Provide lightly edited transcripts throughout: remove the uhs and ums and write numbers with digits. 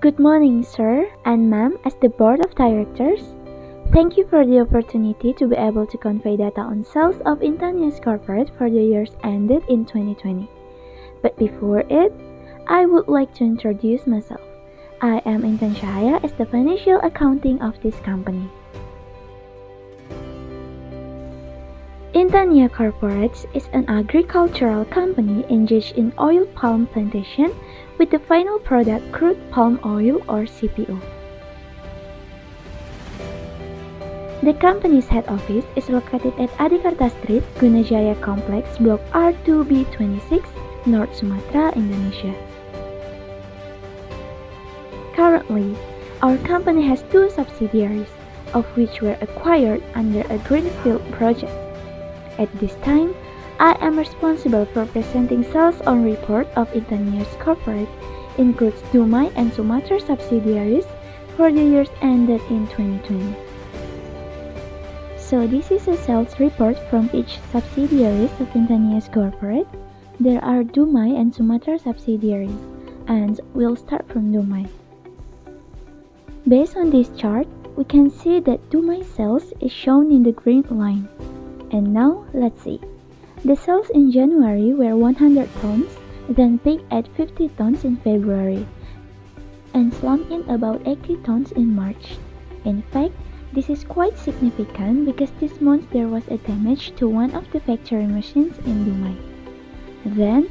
Good morning, sir and ma'am, as the board of directors. Thank you for the opportunity to be able to convey data on sales of Intan Corporate for the years ended in 2020. But before it, I would like to introduce myself. I am Intan as the financial accounting of this company. Intan Corporate is an agricultural company engaged in oil palm plantation with the final product crude palm oil or CPO. The company's head office is located at Adikarta Street, Gunajaya Complex, Block R2B26, North Sumatra, Indonesia. Currently, our company has two subsidiaries, of which were acquired under a greenfield project. At this time, I am responsible for presenting sales on report of Intan Corporate, includes Dumai and Sumatra subsidiaries for the years ended in 2020. So this is a sales report from each subsidiaries of Intan Corporate. There are Dumai and Sumatra subsidiaries, and we'll start from Dumai. Based on this chart, we can see that Dumai sales is shown in the green line. And now, let's see. The sales in January were 100 tons, then peaked at 50 tons in February, and slumped in about 80 tons in March. In fact, this is quite significant because this month there was a damage to one of the factory machines in Dumai. Then,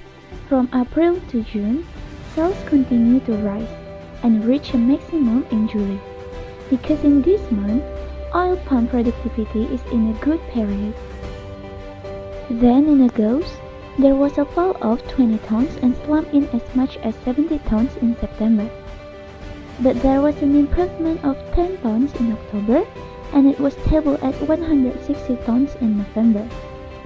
from April to June, sales continued to rise and reach a maximum in July, because in this month, oil palm productivity is in a good period. Then in August, there was a fall of 20 tons and slumped in as much as 70 tons in September. But there was an improvement of 10 tons in October, and it was stable at 160 tons in November,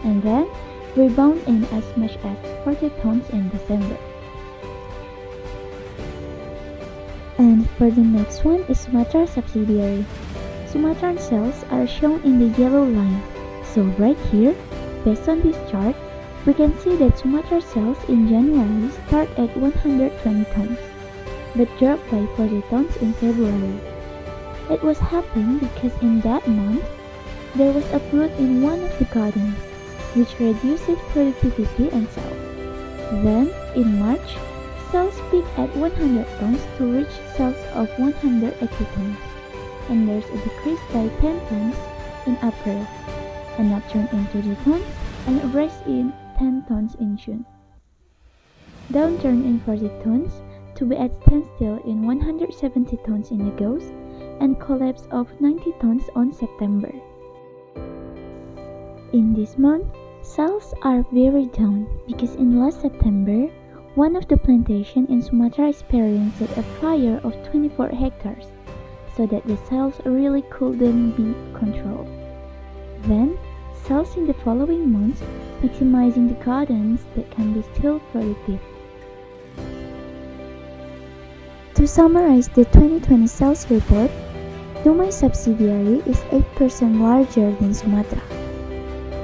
and then rebound in as much as 40 tons in December. And for the next one is Sumatra subsidiary. Sumatran sales are shown in the yellow line. So right here, based on this chart, we can see that Sumatra sales in January start at 120 tons, but dropped by 40 tons in February. It was happened because in that month, there was a flood in one of the gardens, which reduced productivity and sales. Then, in March, sales peaked at 100 tons to reach sales of 180 tons, and there's a decrease by 10 tons in April, an upturn in 30 tons, and a rise in 10 tons in June. Downturn in 40 tons to be at standstill in 170 tons in August, and collapse of 90 tons on September. In this month, sales are very down because in last September, one of the plantation in Sumatra experienced a fire of 24 hectares, so that the sales really couldn't be controlled. Then, sales in the following months, maximizing the gardens that can be still productive. To summarize the 2020 sales report, Dumai subsidiary is 8% larger than Sumatra.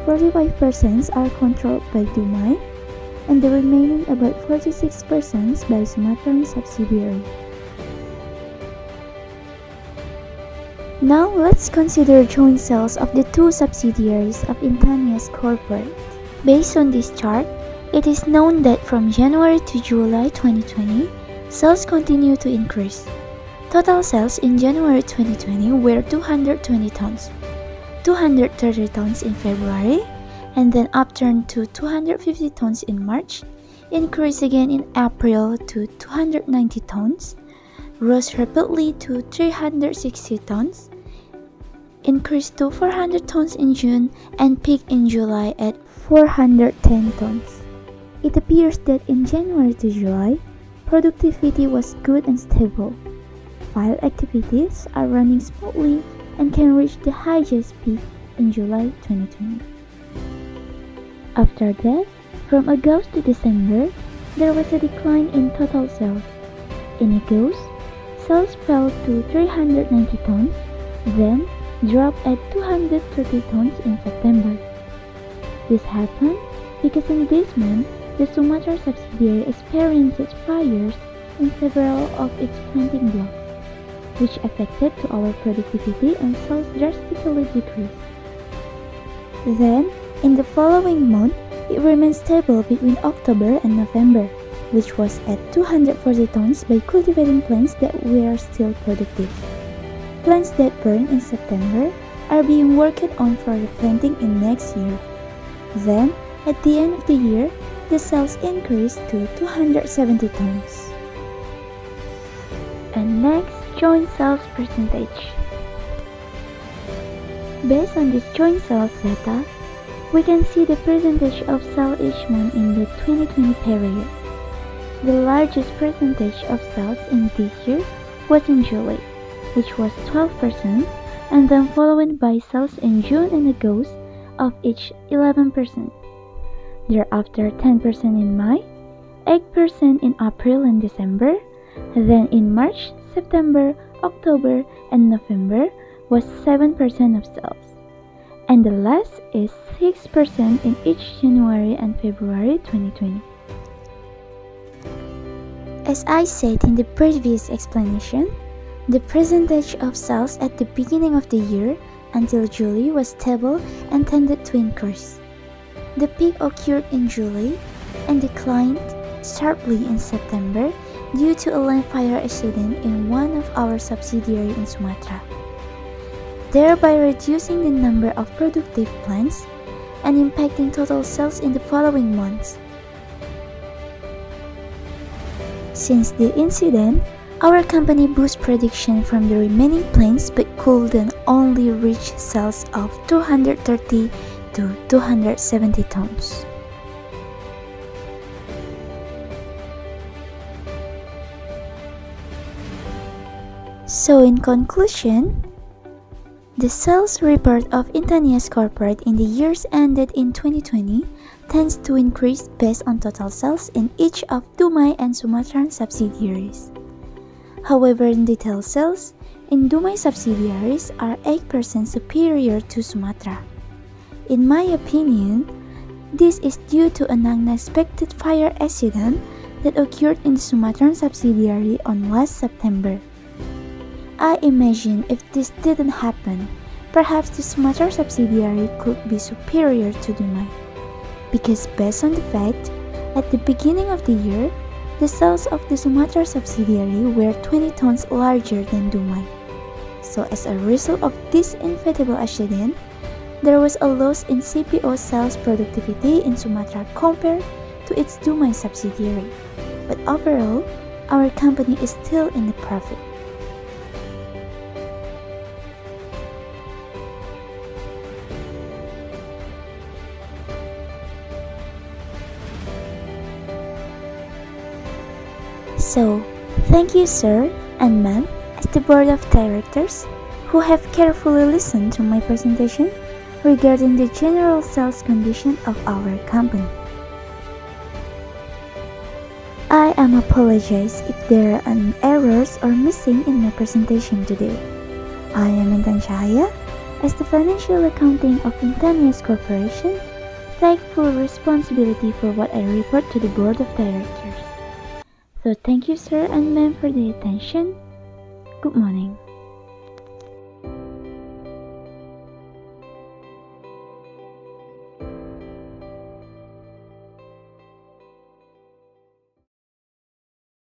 45% are controlled by Dumai, and the remaining about 46% by Sumatran subsidiary. Now let's consider joint sales of the two subsidiaries of Intan Corporate. Based on this chart, it is known that from January to July 2020, sales continue to increase. Total sales in January 2020 were 220 tons, 230 tons in February, and then upturned to 250 tons in March, increased again in April to 290 tons, rose rapidly to 360 tons, increased to 400 tons in June, and peaked in July at 410 tons. It appears that in January to July, productivity was good and stable. File activities are running smoothly and can reach the highest peak in July 2020. After that, from August to December, there was a decline in total sales. In August, sales fell to 390 tons, then dropped at 230 tons in September. This happened because in this month, the Sumatra subsidiary experienced fires in several of its planting blocks, which affected to our productivity and sales drastically decreased. Then, in the following month, it remained stable between October and November, which was at 240 tons by cultivating plants that were still productive. Plants that burn in September are being worked on for replanting in next year. Then, at the end of the year, the sales increased to 270 tons. And next, joint sales percentage. Based on this joint sales data, we can see the percentage of sale each month in the 2020 period. The largest percentage of sales in this year was in July, which was 12%, and then followed by sales in June and August of each 11%. Thereafter 10% in May, 8% in April and December, then in March, September, October, and November was 7% of sales, and the last is 6% in each January and February 2020. As I said in the previous explanation, the percentage of sales at the beginning of the year until July was stable and tended to increase. The peak occurred in July and declined sharply in September due to a land fire accident in one of our subsidiaries in Sumatra, thereby reducing the number of productive plants and impacting total sales in the following months. Since the incident, our company boosted production from the remaining plants but couldn't only reach sales of 230 to 270 tons. So in conclusion, the sales report of Intan Corporate in the years ended in 2020 tends to increase based on total sales in each of Dumai and Sumatran subsidiaries. However, in detail sales, in Dumai subsidiaries are 8% superior to Sumatra. In my opinion, this is due to an unexpected fire accident that occurred in the Sumatran subsidiary on last September. I imagine if this didn't happen, perhaps the Sumatra subsidiary could be superior to Dumai, because based on the fact, at the beginning of the year, the sales of the Sumatra subsidiary were 20 tons larger than Dumai. So as a result of this inevitable accident, there was a loss in CPO sales productivity in Sumatra compared to its Dumai subsidiary. But overall, our company is still in the profit. So, thank you sir and ma'am as the board of directors who have carefully listened to my presentation regarding the general sales condition of our company. I am apologize if there are any errors or missing in my presentation today. I am Intan as the financial accounting of Intan Corporation, take full responsibility for what I report to the board of directors. So thank you sir and ma'am for the attention. Good morning.